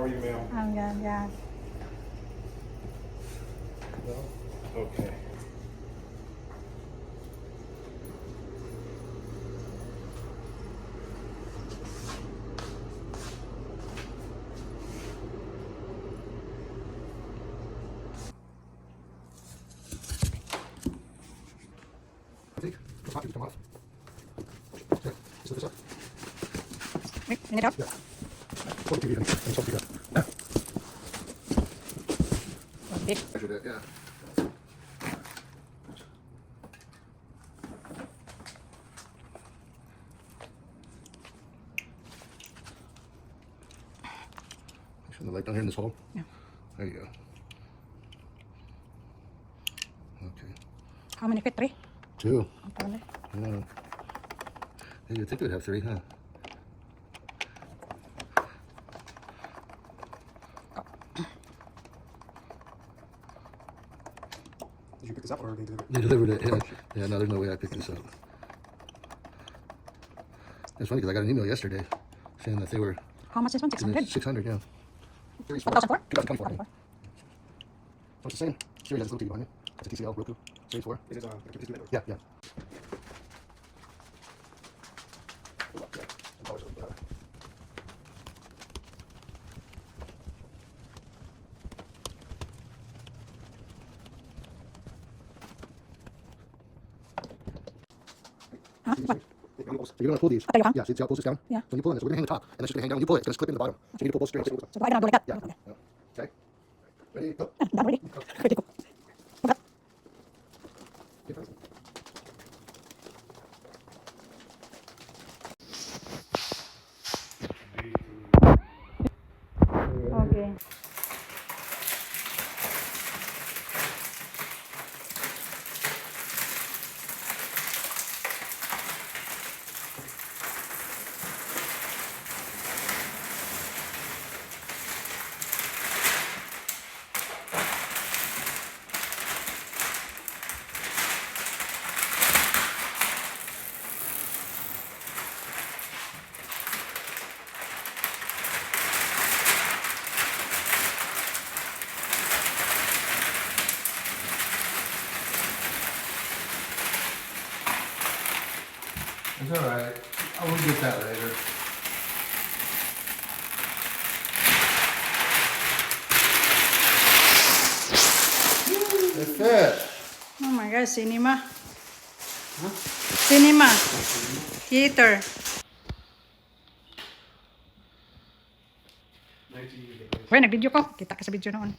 you, ma'am. I'm good, yeah. No? Okay. Come off. Okay. Is this up? Wait, minute out. Yeah. Pull the TV in. And something up. Okay. Measure that, yeah. Shine the light down here in this hole. Yeah. There you go. Okay. How many feet? 3? 2. Okay. Yeah. Yeah, you'd think it would have 3, huh? Did you pick this up or they delivered it? They delivered it, yeah. Yeah, no, there's no way I picked this up. It's funny because I got an email yesterday saying that they were How much is one? 600? 600, yeah. 2004? 2024. So it's the same series as the Blue TV behind me. It's a TCL Roku Series 4. Is it like a display? Yeah, yeah. Huh? What? So you're gonna pull these. Okay, huh? Yeah, see how it pulls this down? Yeah. When you pull it, so we're gonna hang the top, and it's just gonna hang down. When you pull it, it's gonna clip in the bottom. So you need to pull both strings. So I gotta do like that? Yeah. Okay. Yeah. Okay. Ready? Go. Done already? Okay, cool. Okay. Okay. It's alright. I will get that later. That's it. Oh my God, cinema. Huh? Cinema. Theater. Wait, nag-video ko. Kita ka sa video noon.